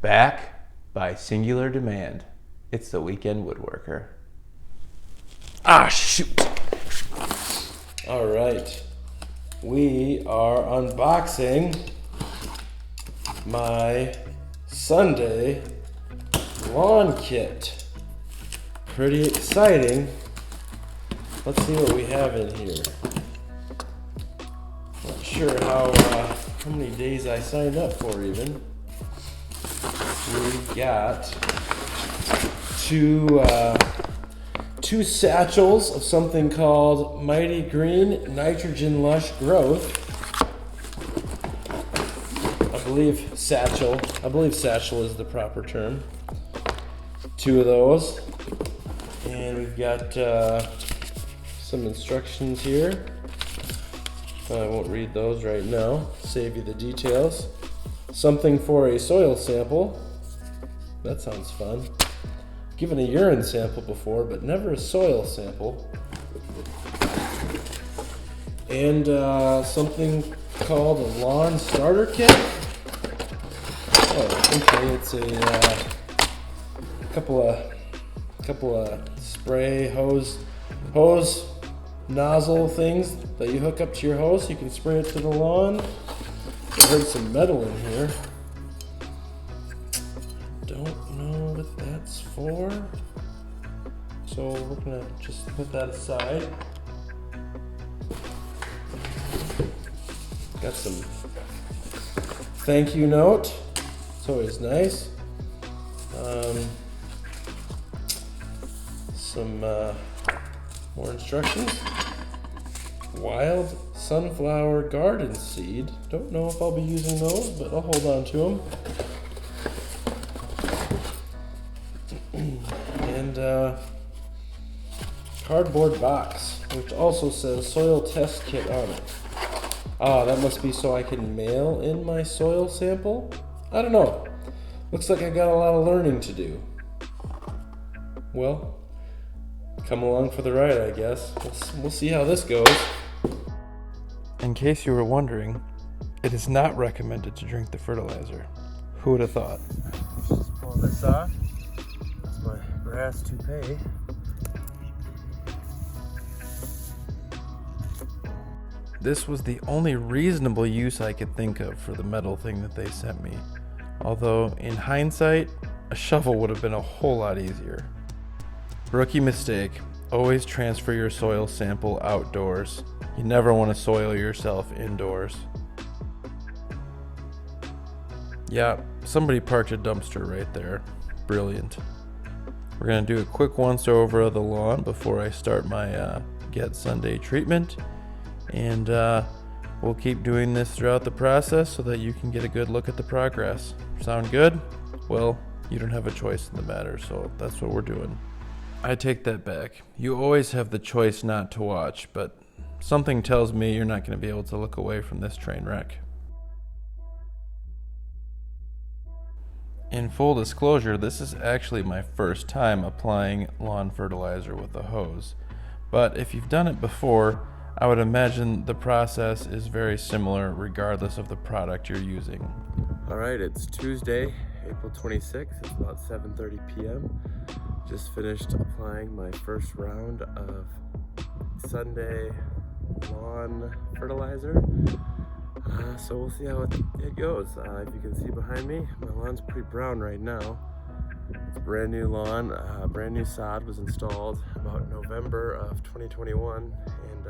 Back by singular demand. It's the weekend woodworker. Ah, shoot. All right. We are unboxing my Sunday lawn kit. Pretty exciting. Let's see what we have in here. Not sure how many days I signed up for even. We got two satchels of something called Mighty Green Nitrogen Lush Growth. I believe satchel is the proper term. Two of those. And we've got some instructions here. I won't read those right now, save you the details. Something for a soil sample. That sounds fun. Given a urine sample before, but never a soil sample. And something called a lawn starter kit. Oh, okay, it's a couple of spray hose nozzle things that you hook up to your hose so you can spray it to the lawn. I heard some metal in here. Don't know what that's for. So we're gonna just put that aside. Got some thank you note. It's always nice. Some more instructions. Wild sunflower garden seed. Don't know if I'll be using those, but I'll hold on to them. And cardboard box, which also says soil test kit on it. Ah, that must be so I can mail in my soil sample? I don't know. Looks like I got a lot of learning to do. Well, come along for the ride, I guess. We'll see how this goes. In case you were wondering, it is not recommended to drink the fertilizer. Who would have thought? Just pull this off. That's my grass toupee. This was the only reasonable use I could think of for the metal thing that they sent me. Although, in hindsight, a shovel would have been a whole lot easier. Rookie mistake. Always transfer your soil sample outdoors. You never want to soil yourself indoors. Yeah, somebody parked a dumpster right there. Brilliant. We're going to do a quick once over of the lawn before I start my Get Sunday treatment. And we'll keep doing this throughout the process so that you can get a good look at the progress. Sound good? Well, you don't have a choice in the matter, so that's what we're doing. I take that back. You always have the choice not to watch, but something tells me you're not going to be able to look away from this train wreck. In full disclosure, this is actually my first time applying lawn fertilizer with a hose. But if you've done it before, I would imagine the process is very similar regardless of the product you're using. Alright, it's Tuesday, April 26th. It's about 7:30 p.m. Just finished applying my first round of Sunday lawn fertilizer. So we'll see how it goes. If you can see behind me, my lawn's pretty brown right now. It's a brand new lawn. Brand new sod was installed about November of 2021, and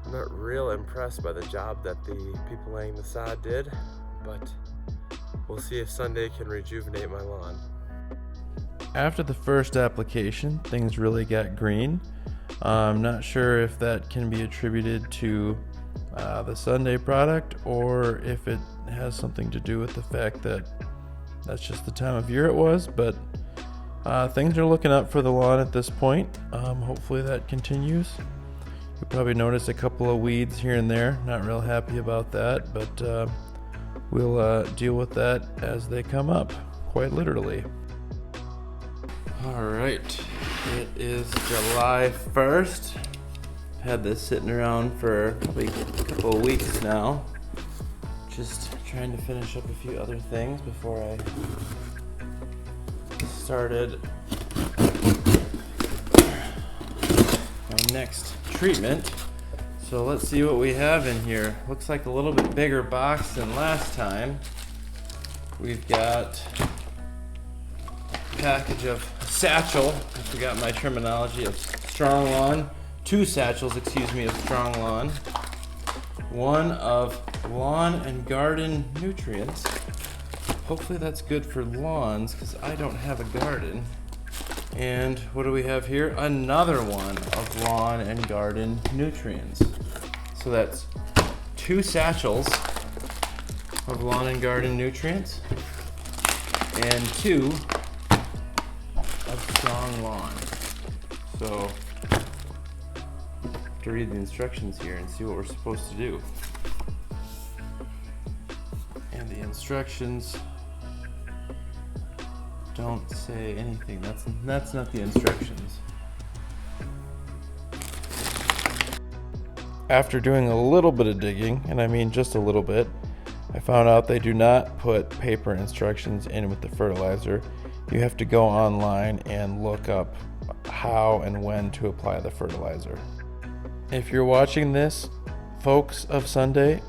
I'm not real impressed by the job that the people laying the sod did, but we'll see if Sunday can rejuvenate my lawn. After the first application, things really got green. I'm not sure if that can be attributed to the Sunday product or if it has something to do with the fact that that's just the time of year it was, but things are looking up for the lawn at this point. Hopefully that continues. You'll probably notice a couple of weeds here and there. Not real happy about that, but we'll deal with that as they come up, quite literally. All right, it is July 1st. Had this sitting around for probably a couple of weeks now. Just trying to finish up a few other things before I started my next treatment. So let's see what we have in here. Looks like a little bit bigger box than last time. We've got a package of satchel, I forgot my terminology, of Strong Lawn. 2 satchels, excuse me, of Strong Lawn. 1 of lawn and garden nutrients. Hopefully that's good for lawns because I don't have a garden. And what do we have here? Another one of lawn and garden nutrients. So that's 2 satchels of lawn and garden nutrients and 2 of Strong Lawn. So to read the instructions here and see what we're supposed to do. And the instructions don't say anything. That's not the instructions. After doing a little bit of digging, and I mean just a little bit, I found out they do not put paper instructions in with the fertilizer. You have to go online and look up how and when to apply the fertilizer. If you're watching this, folks of Sunday,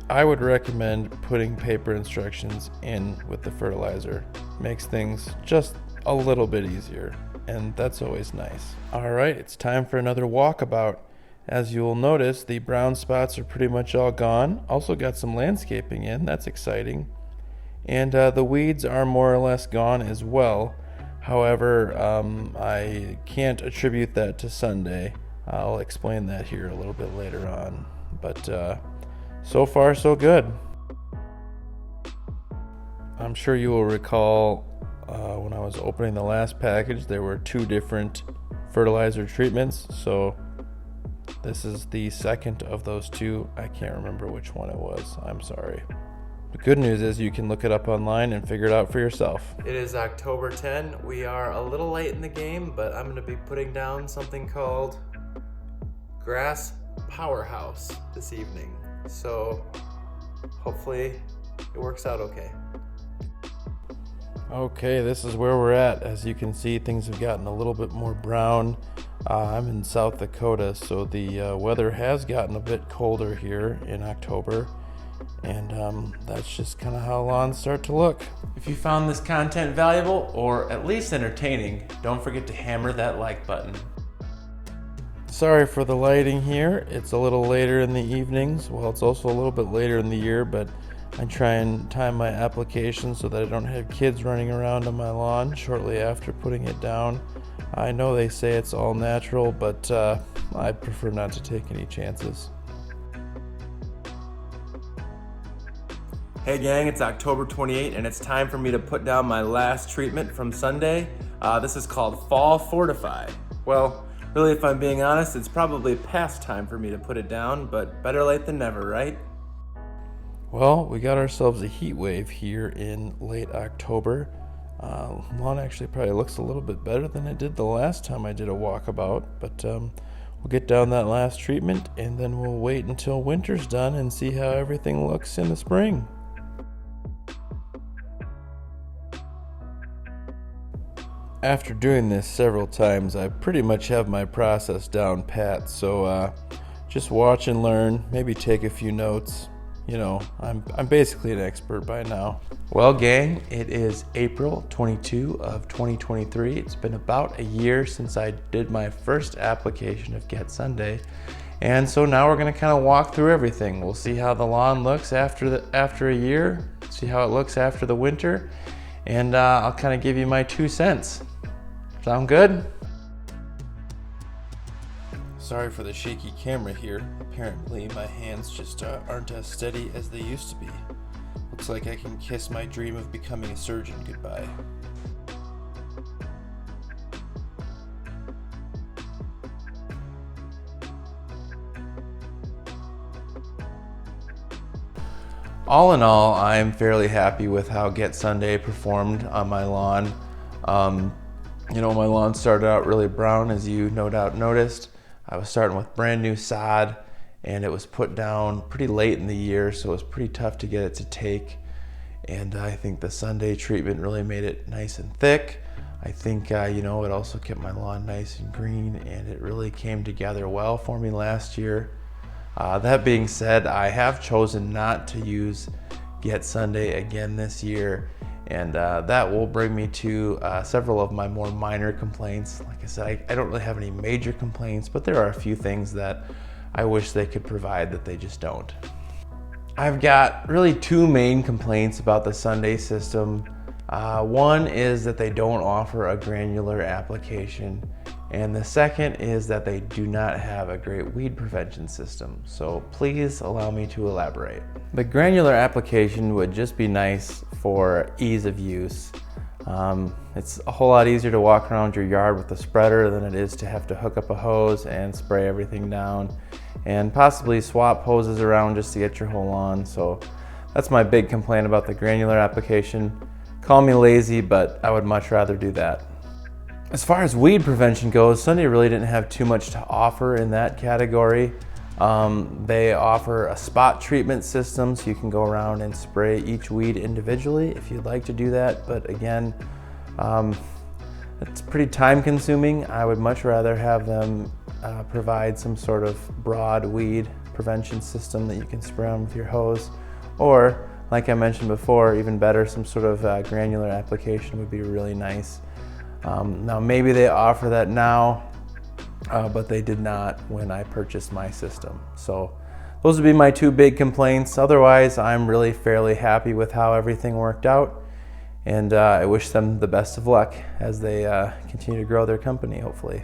I would recommend putting paper instructions in with the fertilizer. Makes things just a little bit easier, and that's always nice. All right, it's time for another walkabout. As you will notice, the brown spots are pretty much all gone. Also got some landscaping in, that's exciting. And the weeds are more or less gone as well. However, I can't attribute that to Sunday. I'll explain that here a little bit later on. But so far, so good. I'm sure you will recall when I was opening the last package, there were 2 different fertilizer treatments. So this is the second of those 2. I can't remember which one it was. I'm sorry. The good news is you can look it up online and figure it out for yourself. It is October 10. We are a little late in the game, but I'm going to be putting down something called Grass Powerhouse this evening. So hopefully it works out okay. Okay, this is where we're at. As you can see, things have gotten a little bit more brown. I'm in South Dakota, so the weather has gotten a bit colder here in October. And that's just kind of how lawns start to look. If you found this content valuable or at least entertaining, don't forget to hammer that like button. Sorry for the lighting here. It's a little later in the evenings. Well, it's also a little bit later in the year, but I try and time my application so that I don't have kids running around on my lawn shortly after putting it down. I know they say it's all natural, but I prefer not to take any chances. Hey gang, it's October 28 and it's time for me to put down my last treatment from Sunday. This is called Fall Fortify. Well, really, if I'm being honest, it's probably past time for me to put it down, but better late than never, right? Well, we got ourselves a heat wave here in late October. Lawn actually probably looks a little bit better than it did the last time I did a walkabout, but we'll get down that last treatment and then we'll wait until winter's done and see how everything looks in the spring. After doing this several times, I pretty much have my process down pat, so just watch and learn, maybe take a few notes. You know, I'm basically an expert by now. Well, gang, it is April 22 of 2023. It's been about a year since I did my first application of Get Sunday, and so now we're going to kind of walk through everything. We'll see how the lawn looks after a year, see how it looks after the winter, and I'll kind of give you my 2 cents. Sound good? Sorry for the shaky camera here. Apparently my hands just aren't as steady as they used to be. Looks like I can kiss my dream of becoming a surgeon goodbye. All in all, I'm fairly happy with how Get Sunday performed on my lawn. You know, my lawn started out really brown, as you no doubt noticed. I was starting with brand new sod, and it was put down pretty late in the year, so it was pretty tough to get it to take. And I think the Sunday treatment really made it nice and thick. I think, it also kept my lawn nice and green, and it really came together well for me last year. That being said, I have chosen not to use Get Sunday again this year, and that will bring me to several of my more minor complaints. Like I said, I don't really have any major complaints, but there are a few things that I wish they could provide that they just don't. I've got really two main complaints about the Sunday system. One is that they don't offer a granular application, and the second is that they do not have a great weed prevention system. So please allow me to elaborate. The granular application would just be nice for ease of use. It's a whole lot easier to walk around your yard with a spreader than it is to have to hook up a hose and spray everything down, and possibly swap hoses around just to get your whole lawn. So that's my big complaint about the granular application. Call me lazy, but I would much rather do that. As far as weed prevention goes, Sunday really didn't have too much to offer in that category. They offer a spot treatment system, so you can go around and spray each weed individually if you'd like to do that. But again, it's pretty time consuming. I would much rather have them provide some sort of broad weed prevention system that you can spray on with your hose, or like I mentioned before, even better, some sort of granular application would be really nice. Now maybe they offer that now, but they did not when I purchased my system. So those would be my two big complaints. Otherwise, I'm really fairly happy with how everything worked out, and I wish them the best of luck as they continue to grow their company, hopefully.